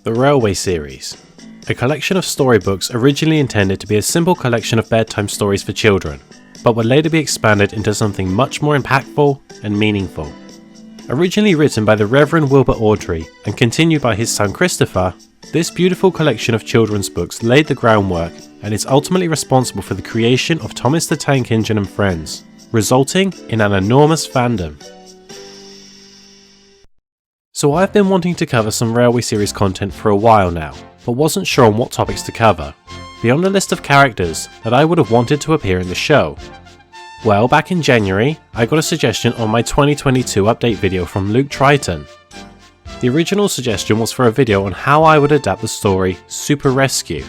The Railway Series, a collection of storybooks originally intended to be a simple collection of bedtime stories for children, but would later be expanded into something much more impactful and meaningful. Originally written by the Reverend Wilbur Awdry and continued by his son Christopher, this beautiful collection of children's books laid the groundwork and is ultimately responsible for the creation of Thomas the Tank Engine and Friends, resulting in an enormous fandom. So I've been wanting to cover some Railway Series content for a while now, but wasn't sure on what topics to cover, beyond a list of characters that I would have wanted to appear in the show. Well, back in January, I got a suggestion on my 2022 update video from Luke Triton. The original suggestion was for a video on how I would adapt the story Super Rescue.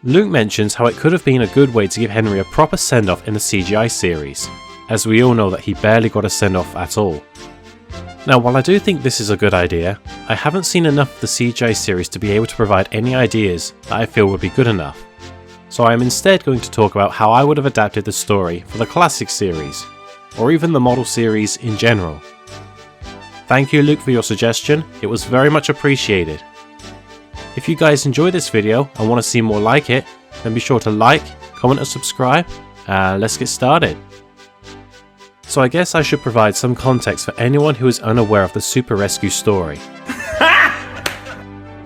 Luke mentions how it could have been a good way to give Henry a proper send-off in the CGI series, as we all know that he barely got a send-off at all. Now, while I do think this is a good idea, I haven't seen enough of the CGI series to be able to provide any ideas that I feel would be good enough. So I am instead going to talk about how I would have adapted the story for the classic series, or even the model series in general. Thank you, Luke, for your suggestion, it was very much appreciated. If you guys enjoyed this video and want to see more like it, then be sure to like, comment and subscribe, and let's get started. So I guess I should provide some context for anyone who is unaware of the Super Rescue story.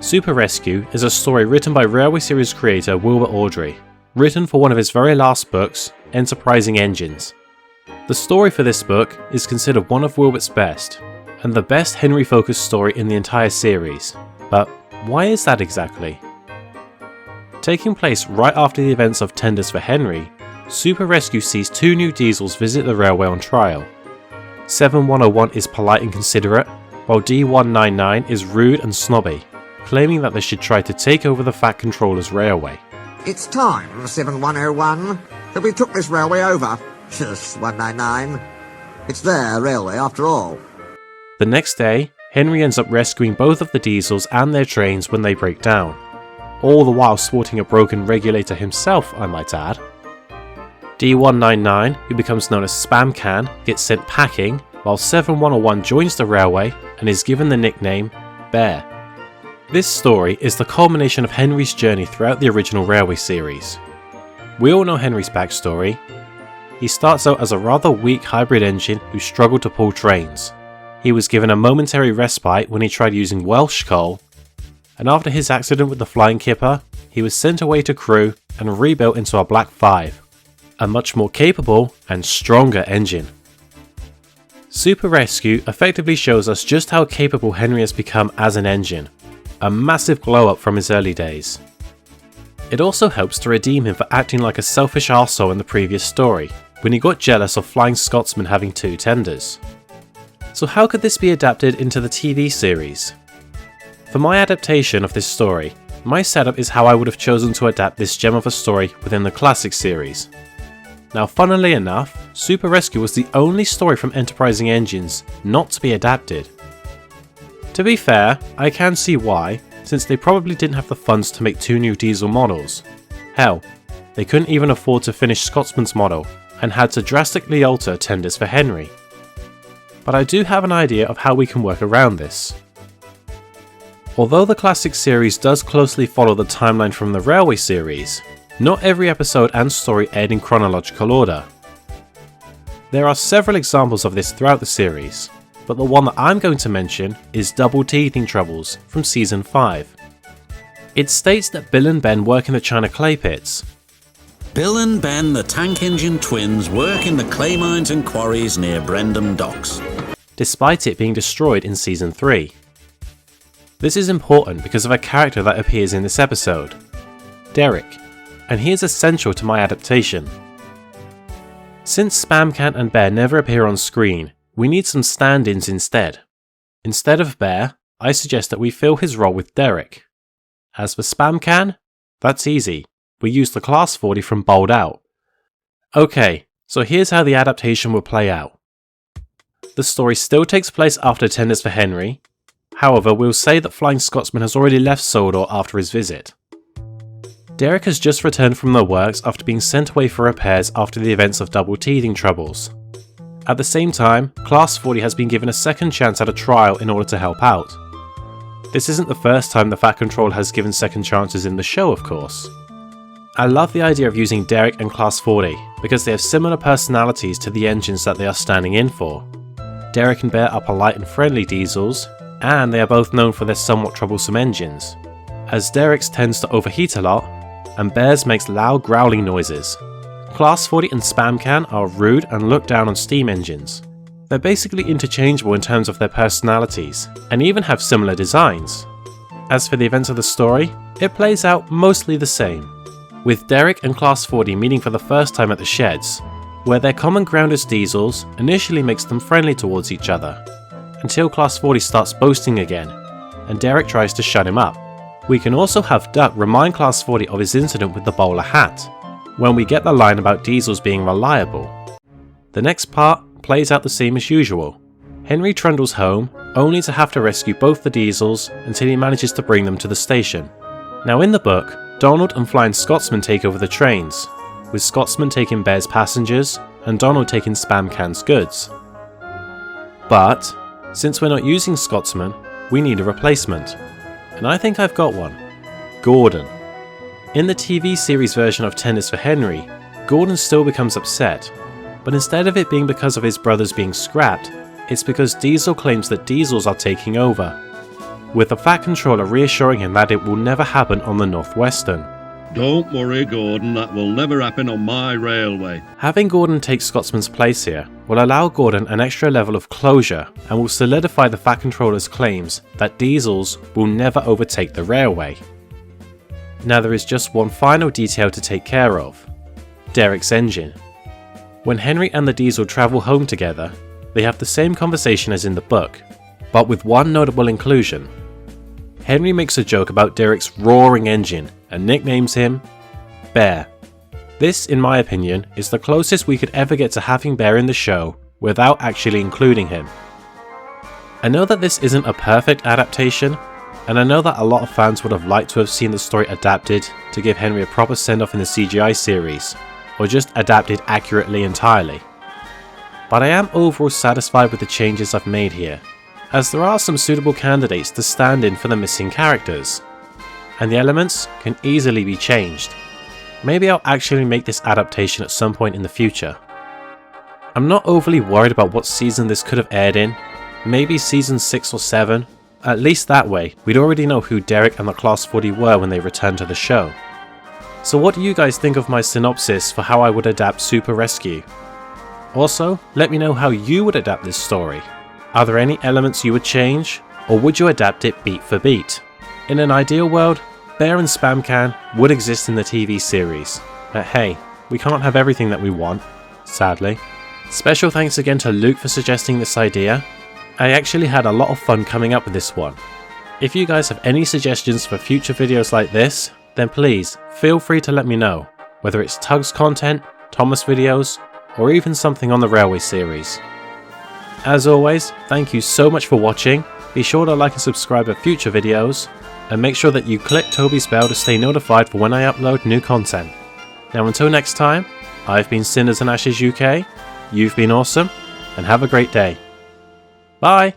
Super Rescue is a story written by Railway Series creator Wilbur Awdry, written for one of his very last books, Enterprising Engines. The story for this book is considered one of Wilbur's best, and the best Henry-focused story in the entire series. But why is that exactly? Taking place right after the events of Tenders for Henry, Super Rescue sees two new diesels visit the railway on trial. 7101 is polite and considerate, while D199 is rude and snobby, claiming that they should try to take over the Fat Controller's railway. It's time, 7101, that we took this railway over. Shush, 199. It's their railway after all. The next day, Henry ends up rescuing both of the diesels and their trains when they break down, all the while sporting a broken regulator himself, I might add. D199, who becomes known as Spam Can, gets sent packing, while 7101 joins the railway and is given the nickname Bear. This story is the culmination of Henry's journey throughout the original Railway series. We all know Henry's backstory. He starts out as a rather weak hybrid engine who struggled to pull trains. He was given a momentary respite when he tried using Welsh coal, and after his accident with the flying kipper, he was sent away to crew and rebuilt into a Black 5, a much more capable and stronger engine. Super Rescue effectively shows us just how capable Henry has become as an engine, a massive glow up from his early days. It also helps to redeem him for acting like a selfish arsehole in the previous story, when he got jealous of Flying Scotsman having two tenders. So how could this be adapted into the TV series? For my adaptation of this story, my setup is how I would have chosen to adapt this gem of a story within the classic series. Now, funnily enough, Super Rescue was the only story from Enterprising Engines not to be adapted. To be fair, I can see why, since they probably didn't have the funds to make two new diesel models. Hell, they couldn't even afford to finish Scotsman's model, and had to drastically alter Tenders for Henry. But I do have an idea of how we can work around this. Although the classic series does closely follow the timeline from the Railway series, not every episode and story aired in chronological order. There are several examples of this throughout the series, but the one that I'm going to mention is Double Teething Troubles from Season 5. It states that Bill and Ben work in the China clay pits. Bill and Ben, the tank engine twins, work in the clay mines and quarries near Brendam Docks, despite it being destroyed in Season 3. This is important because of a character that appears in this episode, Derek, and he is essential to my adaptation. Since Spamcan and Bear never appear on screen, we need some stand-ins instead. Instead of Bear, I suggest that we fill his role with Derek. As for Spamcan, that's easy. We use the Class 40 from Bowled Out. Okay, so here's how the adaptation will play out. The story still takes place after Tenders for Henry. However, we'll say that Flying Scotsman has already left Sodor after his visit. Derek has just returned from the works after being sent away for repairs after the events of Double Teething Troubles. At the same time, Class 40 has been given a second chance at a trial in order to help out. This isn't the first time the Fat Controller has given second chances in the show, of course. I love the idea of using Derek and Class 40 because they have similar personalities to the engines that they are standing in for. Derek and Bear are polite and friendly diesels, and they are both known for their somewhat troublesome engines, as Derek's tends to overheat a lot, and Bear's makes loud growling noises. Class 40 and Spam Can are rude and look down on steam engines. They're basically interchangeable in terms of their personalities, and even have similar designs. As for the events of the story, it plays out mostly the same, with Derek and Class 40 meeting for the first time at the sheds, where their common ground as diesels initially makes them friendly towards each other, until Class 40 starts boasting again, and Derek tries to shut him up. We can also have Duck remind Class 40 of his incident with the bowler hat, when we get the line about diesels being reliable. The next part plays out the same as usual. Henry trundles home, only to have to rescue both the diesels until he manages to bring them to the station. Now in the book, Donald and Flying Scotsman take over the trains, with Scotsman taking Bear's passengers and Donald taking Spam Can's goods. But, since we're not using Scotsman, we need a replacement. And I think I've got one. Gordon. In the TV series version of 10 is for Henry, Gordon still becomes upset, but instead of it being because of his brothers being scrapped, it's because Diesel claims that diesels are taking over, with the Fat Controller reassuring him that it will never happen on the Northwestern. Don't worry, Gordon, that will never happen on my railway. Having Gordon take Scotsman's place here will allow Gordon an extra level of closure and will solidify the Fat Controller's claims that diesels will never overtake the railway. Now there is just one final detail to take care of: Derek's engine. When Henry and the Diesel travel home together, they have the same conversation as in the book, but with one notable inclusion. Henry makes a joke about Derek's roaring engine and nicknames him Bear. This, in my opinion, is the closest we could ever get to having Bear in the show without actually including him. I know that this isn't a perfect adaptation, and I know that a lot of fans would have liked to have seen the story adapted to give Henry a proper send-off in the CGI series, or just adapted accurately entirely. But I am overall satisfied with the changes I've made here, as there are some suitable candidates to stand in for the missing characters, and the elements can easily be changed. Maybe I'll actually make this adaptation at some point in the future. I'm not overly worried about what season this could have aired in, maybe season 6 or 7, at least that way we'd already know who Derek and the Class 40 were when they returned to the show. So what do you guys think of my synopsis for how I would adapt Super Rescue? Also, let me know how you would adapt this story. Are there any elements you would change, or would you adapt it beat for beat? In an ideal world, Bear and Spam Can would exist in the TV series, but hey, we can't have everything that we want, sadly. Special thanks again to Luke for suggesting this idea. I actually had a lot of fun coming up with this one. If you guys have any suggestions for future videos like this, then please feel free to let me know, whether it's Tugs content, Thomas videos, or even something on the Railway series. As always, thank you so much for watching. Be sure to like and subscribe for future videos, and make sure that you click Toby's bell to stay notified for when I upload new content. Now until next time, I've been Cinders and Ashes UK, you've been awesome, and have a great day. Bye!